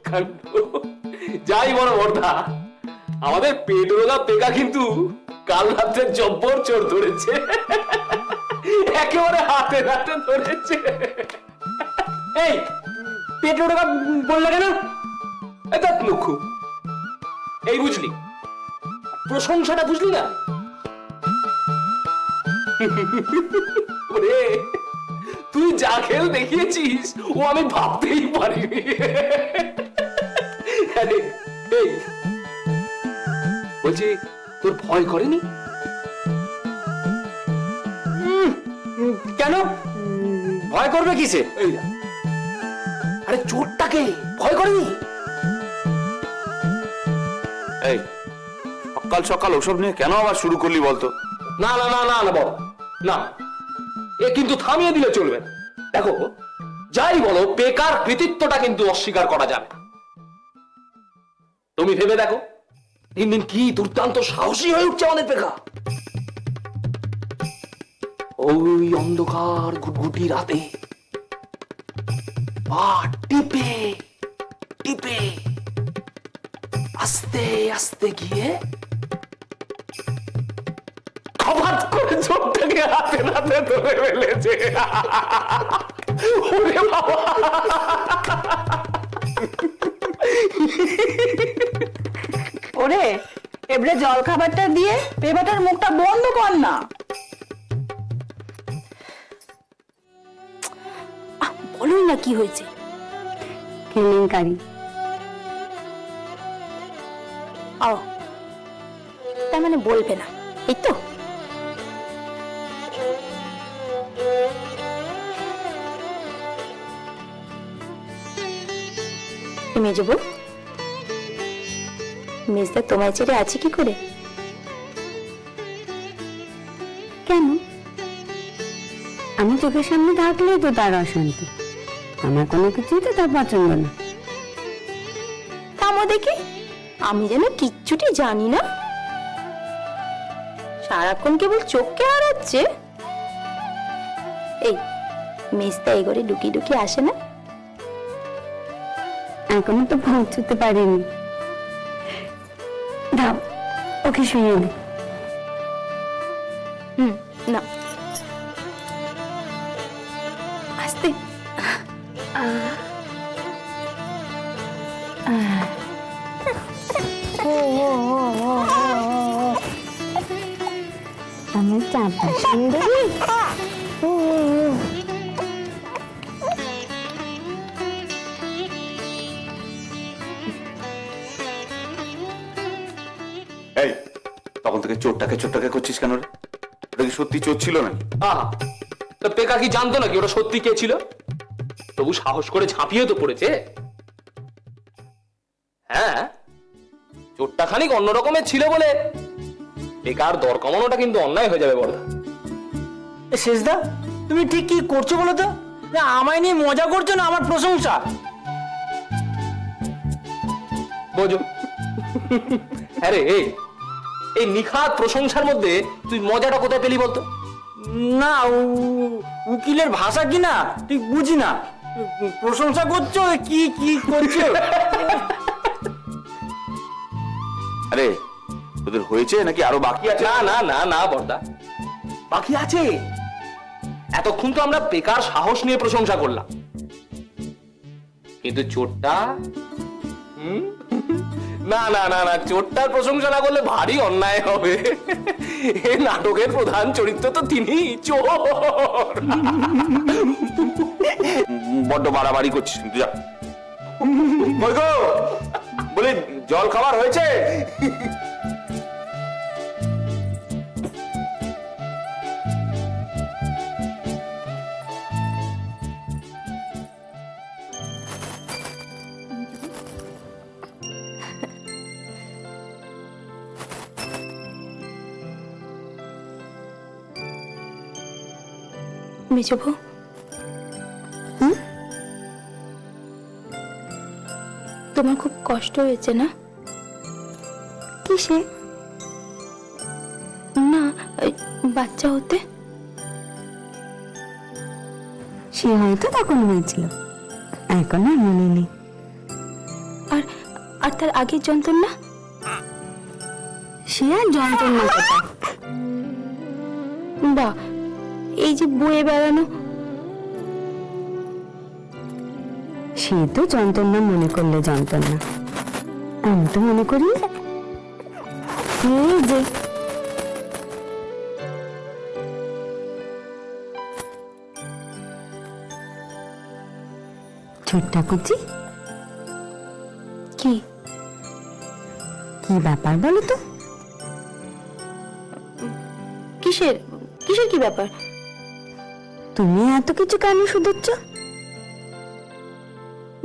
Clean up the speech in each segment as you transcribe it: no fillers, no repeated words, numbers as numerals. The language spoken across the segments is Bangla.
কাণ্ড। যাই বড় বর্ধা, আমাদের পেট রোগা পেকা কিন্তু কাল রাত্রে জব্বর চোর ধরেছে, একেবারে হাতে হাতে ধরেছে। এই পেট ওটা বললে কেন? এটা লক্ষ্য, এই বুঝলি, প্রশংসাটা বুঝলি না? ওরে, তুই যা খেল দেখিয়েছিস ও আমি ভাবতেই পারিনি। আরে, এই বলছি, তোর ভয় করেনি? কেন ভয় করবে কিসে? এই না, আরে চোরটাকে ভয় করেনি? এই সকাল সকাল ওসব নিয়ে কেন আবার শুরু করলি বলতো? না না না না না বল না, এ কিন্তু থামিয়ে দিলে চলবে না। দেখো, যাই বলো, পেকার কৃতিত্বটা কিন্তু অস্বীকার করা যাবে না। তুমি ভেবে দেখো, দিন দিন কি দুর্দান্ত সাহসী হয়ে উঠছে আমাদের পেকা। ওই অন্ধকার ঘুটঘুটি রাতে পা টিপে টিপে আস্তে আস্তে গিয়ে হঠাৎ করে চোখটাকে হাতে হাতে ধরে ফেলেছে। ওরে বাবা, ওরে, এবারে জল খাবারটা দিয়ে পেঁপাটার মুখটা বন্ধ কর না। বলোই না কি হয়েছে। কেলেঙ্কারি। ও, তার মানে বলবে না, এই তো? মেজবু, মেজদা তোমায় ছেড়ে আছে কি করে? কেন? আমি চোখের সামনে থাকলেই তো তার অশান্তি। আমার কোনো কিছুই তো তার পছন্দ না। তামো দেখি, আমি যেন কিচ্ছুটি জানি না, সারাক্ষণ কেবল চোখকে হারাচ্ছে। এই মেজদা এই ঘরে ডুকি ডুকি আসে না? এখনো তো পৌঁছতে পারিনি। দাও, ওকে শুয়ে নি। না, আস্তে। আমার চাপা শুয়ে দেবি? এই তখন থেকে চোরটাকে চোরটাকে করছিস কেন রে? ওটা কি সত্যি চোর ছিল নাকি? আহা, তো পেকা কি জানতো নাকি ওটা সত্যি কে ছিল? তবু সাহস করে ঝাঁপিয়ে তো পড়েছে। হ্যাঁ, চোরটা খানিক অন্য রকমের ছিল বলে পেকার দর কমানোটা কিন্তু অন্যায় হয়ে যাবে বড়দা। শেষদা, তুমি ঠিক কি করছো বলো তো? না আমায় নিয়ে মজা করছো না আমার প্রশংসা? বোঝো, আরে এই নিখাত প্রশংসার মধ্যে তুই মজাটা কোথায় পেলি বলতো? না, উকিলের ভাষা কি না ঠিক বুঝি না। প্রশংসা করছো কি কি করছো? আরে তোদের হয়েছে নাকি আরো বাকি আছে? না না না না বড়দা, বাকি আছে। এতক্ষণ তো আমরা পেকার সাহস নিয়ে প্রশংসা করলাম, কিন্তু চোরটা, না না না না, চোরটার প্রশংসা না করলে ভারী অন্যায় হবে। এই নাটকের প্রধান চরিত্র তো তিনি, চোর। বড্ড বাড়াবাড়ি করছিস কিন্তু, যা। কই গো, বলি জল খাবার হয়েছে? মেজবু, তোমার খুব কষ্ট হয়েছে না? কিসে? না, বাচ্চা হতে। সে হয়তো তখন হয়েছিল, এখন আর মনে নেই। আর আর তার আগের যন্ত্রণা? সে আর যন্ত্রণা কোথায়? বা এই যে বয়ে বেড়ানো, সে তো যন্ত্রণা মনে করলে যন্ত্রণা, আমি তো মনে করি এই যে ছোট্টা কুচি, কি কি ব্যাপার বলো তো? কিসের কিসের কি ব্যাপার? তুমি এত কিছু কেন শুধুচ্ছ?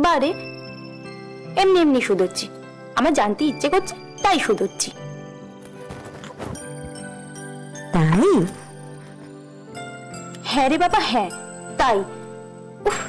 বারে এমনি এমনি শুধোচ্ছি, আমার জানতে ইচ্ছে করছে তাই শুধোচ্ছি। তাই? হ্যাঁ রে বাবা, হ্যাঁ তাই। উফ,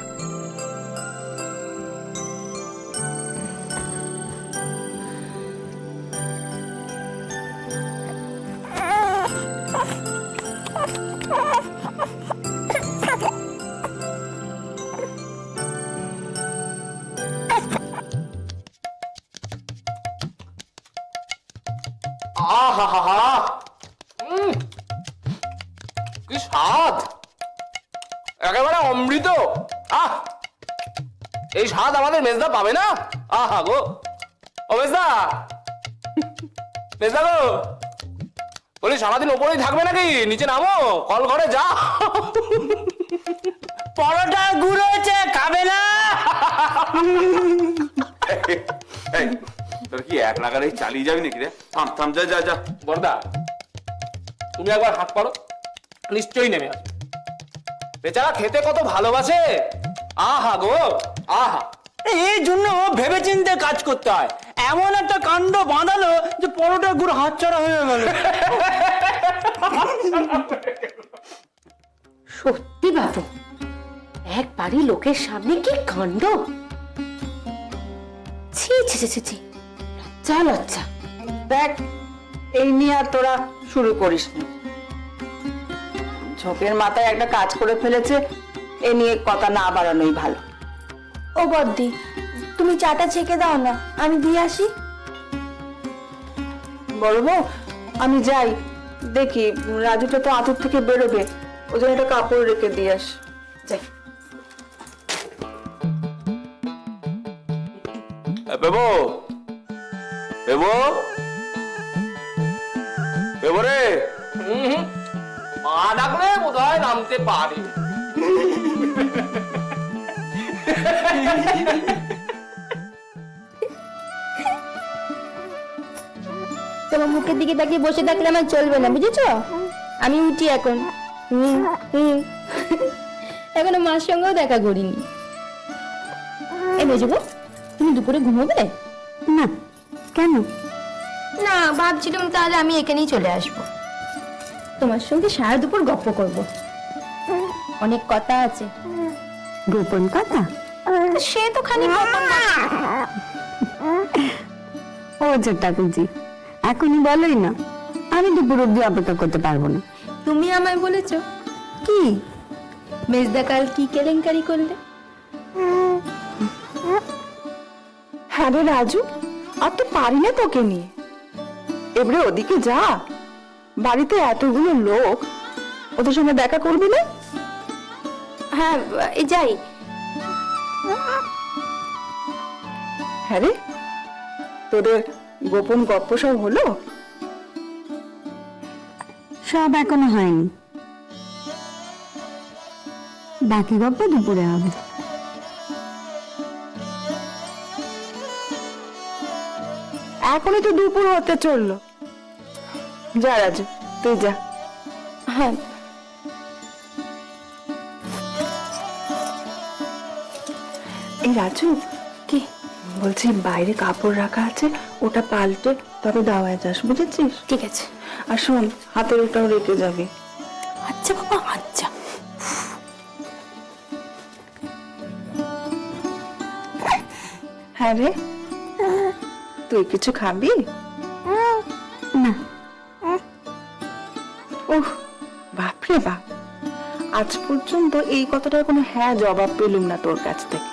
আহা, কি স্বাদ, একেবারে অমৃত। আহ, এই স্বাদ আমাদের মেজদা পাবে না? আহা গো, ও মেজদা, মেজদা গো, বলি সারাদিন ওপরেই থাকবে নাকি? নিচে নামো, কল ঘরে যা। পরোটা গুড় হয়েছে, খাবে না? এই, তোর কি এক লাগারেই চালিয়ে যাবি নাকি রে? থাম থাম, যা যা যা। বড়দা, তুমি একবার হাত পারো, নিশ্চয়ই নেমে আসবে। বেচারা খেতে কত ভালোবাসে। আহা গো, আহা। এই জন্য ভেবে চিন্তে কাজ করতে হয়। এমন একটা কাণ্ড বাঁধালো যে পরোটা গুড় হাতছাড়া হয়ে গেল। সত্যি বাবু, এক বাড়ি লোকের সামনে কি কাণ্ড! ছি ছি ছি ছি ছি, লজ্জা লজ্জা। দেখ, এই নিয়ে আর তোরা শুরু করিস না। ঝোঁকের মাথায় একটা কাজ করে ফেলেছে, এ নিয়ে কথা না বাড়ানোই ভালো। ও বদ্দি, তুমি চাটা ছেঁকে দাও না, আমি দিয়ে আসি। বড় বউ, আমি যাই, দেখি রাজুটা তো আতুর থেকে বেরোবে, ওই জন্য একটা কাপড় রেখে দিয়ে আস। যাই। বেবো, বেবো, বেবো রে। মা ডাকলে বোধ হয় নামতে পারে। তোমার মুখের দিকে তাকিয়ে বসে থাকলে আমার চলবে না, বুঝেছো? আমি উঠি এখন। এখনো মার সঙ্গেও দেখা করিনি। এ বুঝবো, তুমি দুপুরে ঘুমোবে? না, কেন? না, ভাবছিলাম তাহলে আমি এখানেই চলে আসবো, তোমার সঙ্গে সারা দুপুর গপ্প করব। অনেক কথা আছে। গোপন কথা? সে তো খালি গোপন কথা। ও ছোট্টা কুচি, এখনই বলোই না, আমি দুপুর অব্দি অপেক্ষা করতে পারবো না। তুমি আমায় বলেছো কি? মেজদা কাল কি কেলেঙ্কারি করলে? হ্যাঁ রে রাজু, আর তো পারি না তোকে নিয়ে। এবারে ওদিকে যা, বাড়িতে এতগুলো লোক, ওদের সঙ্গে দেখা করবি না? হ্যাঁ, এই যাই। হ্যাঁ রে, তোদের গোপন গপ্প সব হলো? সব এখনো হয়নি, বাকি গল্প দুপুরে হবে। এখনই তো দুপুর হতে চললো। যা রাজু, তুই যা। হ্যাঁ, এই রাজু, কি? বলছি বাইরে কাপড় রাখা আছে, ওটা পাল্টে তবে দাওয়ায় যাস, বুঝেছিস? ঠিক আছে। আর শোন, হাতের ওটাও রেখে যাবি। আচ্ছা বাবা, আচ্ছা। হ্যাঁ রে, তুই কিছু খাবি? না। ওহ, বাপরে বাপ, আজ পর্যন্ত এই কথাটার কোনো হ্যাঁ জবাব পেলুম না তোর কাছ থেকে।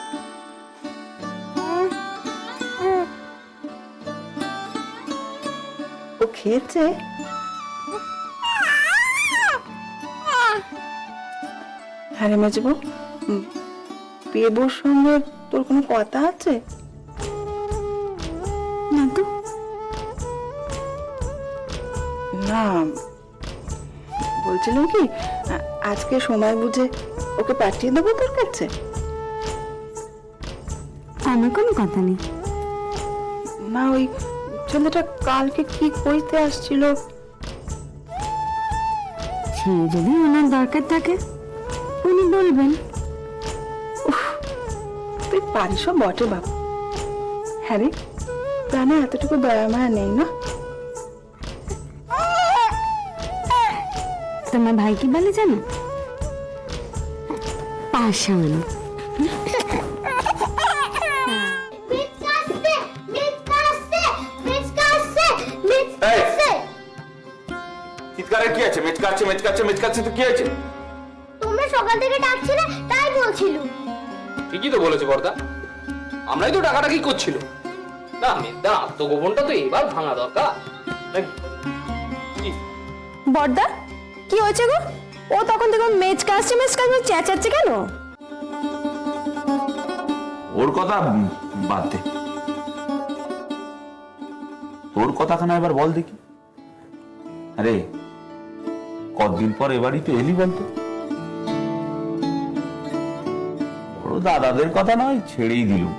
খেয়েছে। হ্যাঁ রে মেজবু, পেবুর সঙ্গে তোর কোনো কথা আছে? না তো। না, বলছিলাম কি আজকে সময় বুঝে ওকে পাঠিয়ে দেবো তোর কাছে। আমার কোনো কথা নেই। না, ওই ছেলেটা কালকে কি কইতে আসছিল, সে যদি ওনার দরকার থাকে উনি বলবেন। তুই পারিসও বটে বাবু। হ্যাঁ রে, প্রাণে এতটুকু দয়া মায়া নেই না? তোমার ভাই কি বলে জানো? পাষাণ। চিৎকারের কি আছে? মেচকাচ্ছে মেচকাচ্ছে মেচকাচ্ছে তো কি আছে? তোমরা সকাল থেকে ডাকছিলে তাই বলছিল। ঠিকই তো বলেছে বর্দা, আমরাই তো টাকাটাকি করছিল। না মেজদার আত্মগোপনটা তো এবার ভাঙা দরকার নাকি? কি? বড়দা কি হয়েছে গো? ও তখন থেকে মেজ কাজছে চেঁচাচ্ছে কেন? ওর কথা বাদ দে, তোর কথাখানা এবার বল দেখি। আরে কতদিন পর এবারই তো এলি বলতো? বড় দাদাদের কথা নয় ছেড়েই দিলুম,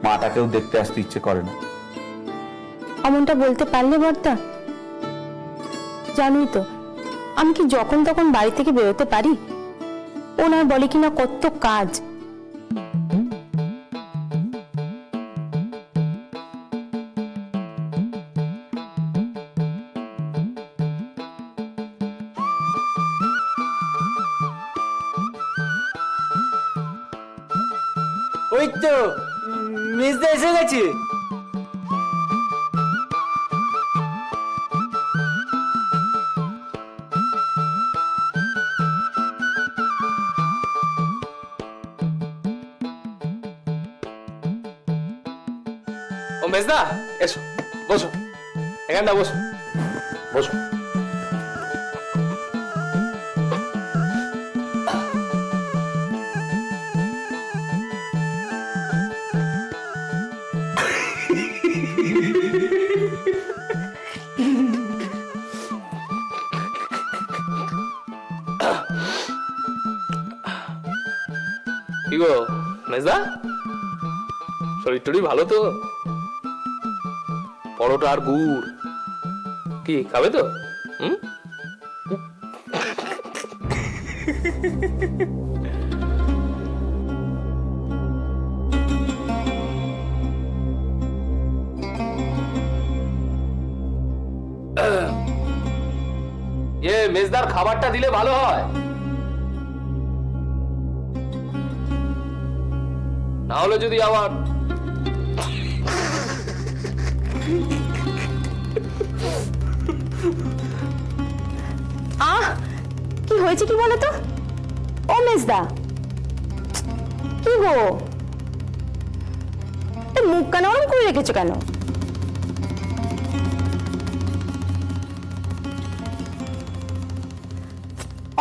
মাটাকেও দেখতে আসতে ইচ্ছে করে না। অমনটা বলতে পারলে বড়দা? জানোই তো আমি কি যখন তখন বাড়ি থেকে বেরোতে পারি? ওনার বলে কিনা কত কাজ। ওই তো মেজদা এসে গেছে। ও মেজদা, এসো বসো, এখানটা বসো, বসো। কি গো মেজদা, শরীর টরীর ভালো তো? পরোটা আর গুড় কি খাবে তো? হুম? মেজদার খাবারটা দিলে ভালো হয়, না হলে যদি আবার কি হয়েছে কি বলো তো? ও মেজদা কি গো, মুখ কান ওরম করে রেখেছো কেন?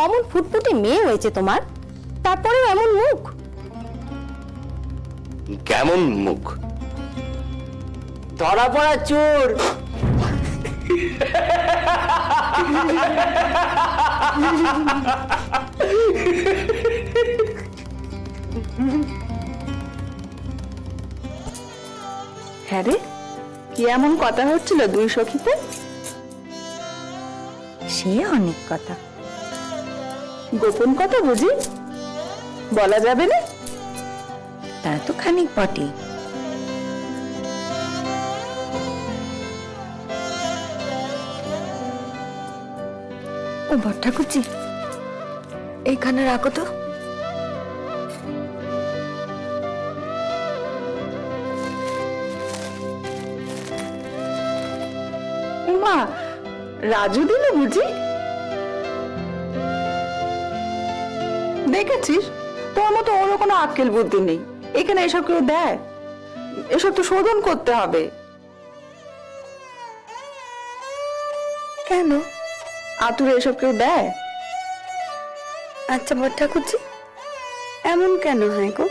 অমন ফুটফুটে মেয়ে হয়েছে তোমার, তারপরেও এমন মুখ। কেমন মুখ? ধরা পড়া চোর। হ্যাঁ রে, কি এমন কথা হচ্ছিল দুই সখীতে? সে অনেক কথা। গোপন কথা বুঝি? বলা যাবে না? তা তো খানিক বটে। ও বট ঠাকুরজি, এইখানে রাখো তো। উমা, রাজু দিল বুঝি? দেখেছিস, তোর মতো ওরও কোনো আক্কেল বুদ্ধি নেই। এখানে এসব কেউ দেয়? এসব তো শোধন করতে হবে। কেন? আতুরে এসব কেউ দেয়? আচ্ছা বড় ঠাকুরজি, এমন কেন হয় গো?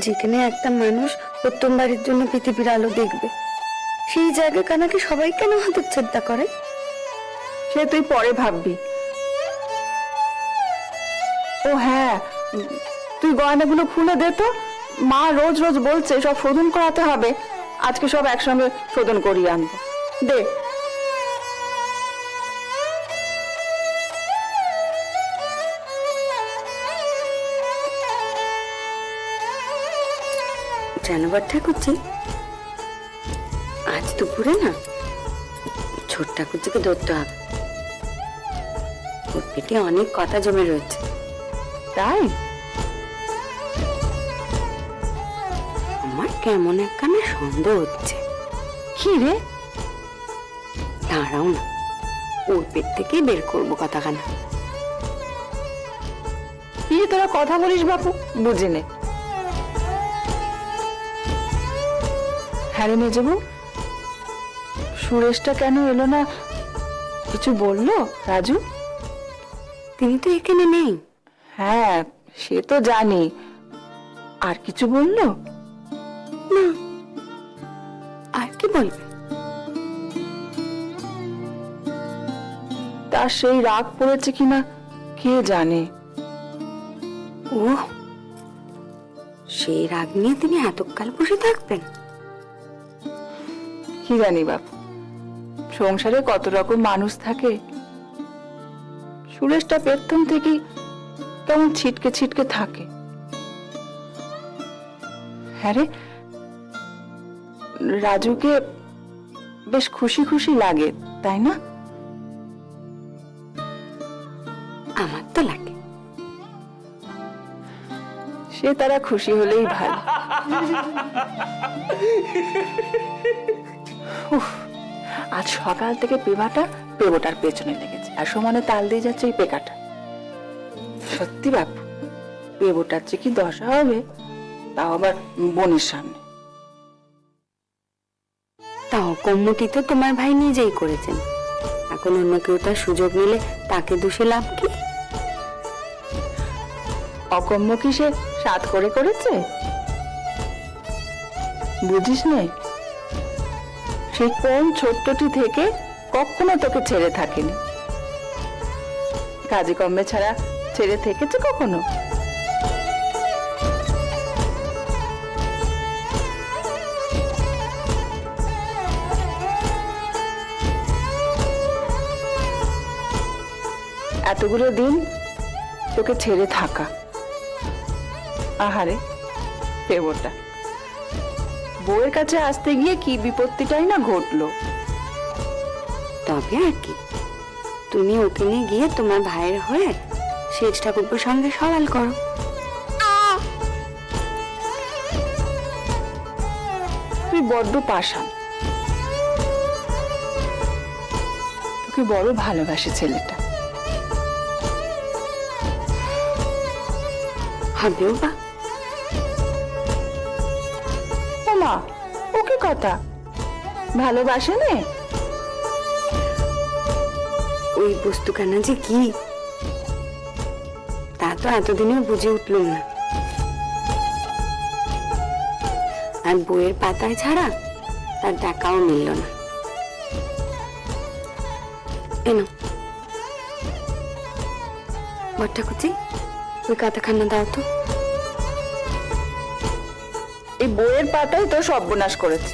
যেখানে একটা মানুষ প্রথমবারের জন্য পৃথিবীর আলো দেখবে, সেই জায়গাটা নাকি সবাই কেন হতচ্ছেদা করে? সে তুই পরে ভাববি। ও হ্যাঁ, তুই গয়নাগুলো খুলে দে তো। মা রোজ রোজ বলছে সব শোধন করাতে হবে, আজকে সব একসঙ্গে শোধন করিয়ে আনবো। দে। জানো বড় ঠাকুরজি, আজ দুপুরে না ছোট ঠাকুরজিকে ধরতে হবে। ওর পেটে অনেক কথা জমে রয়েছে। তাই? আমার কেমন একখানা সন্দেহ হচ্ছে। কি রে? দাঁড়াও না, ওর পেট থেকেই বের করবো কথাখানা। কি তোরা কথা বলিস বাপু, বুঝি নে। হ্যাঁ রে মেজবু, সুরেশটা কেন এলো না? কিছু বললো রাজু? তিনি তো এখানে নেই। হ্যাঁ সে তো জানি, আর কিছু বললো? আর কি বলবে? তার সেই রাগ পড়েছে কিনা কে জানে। ও, সেই রাগ নিয়ে তিনি এতকাল বসে থাকবেন? কি জানি বাপু, সংসারে কত রকম মানুষ থাকে। সুরেশটা প্রথম থেকেই কেমন ছিটকে ছিটকে থাকে। হ্যাঁ রে, রাজুকে বেশ খুশি খুশি লাগে, তাই না? আমার তো লাগে। সে তারা খুশি হলেই ভালো। উফ, আজ সকাল থেকে পেবোটার পেছনে লেগেছে, আর সমানে তাল দিয়ে যাচ্ছে এই পেকাটা। সত্যি বাপু, পেবোটার যে কি দশা হবে, তাও আবার বোনের সামনে। তাও কম্মুটি তো তোমার ভাই নিজেই করেছেন। এখন অন্য কেউ তার সুযোগ নিলে তাকে দোষে লাভ কি? অকম্য কি সে সাত করে করেছে? বুঝিস নে, সে কোন ছোট্টটি থেকে কখনো তোকে ছেড়ে থাকেনি। কাজে কর্মে ছাড়া ছেড়ে থেকেছে কখনো? এতগুলো দিন তোকে ছেড়ে থাকা, আহারে পেবোটা, বউয়ের কাছে আসতে গিয়ে কি বিপত্তিটাই না ঘটলো। তবে আর কি, তুমি ওকে নিয়ে গিয়ে তোমার ভাইয়ের হয়ে শেষ ঠাকুরপুর সঙ্গে সওয়াল করো। তুই বড্ড পাষাণ, তোকে বড় ভালোবাসে ছেলেটা। হবেও বা। ও মা, ওকে কথা ভালোবাসে নে? ওই বস্তুখানা যে কি, তা তো এতদিনেও বুঝে উঠলুম না। আর বইয়ের পাতায় ছাড়া তার টাকাও মিলল না। এনো বড় ঠাকুরজি, ওই কাতাখানা দাও তো। এই বইয়ের পাতাই তো সর্বনাশ করেছে।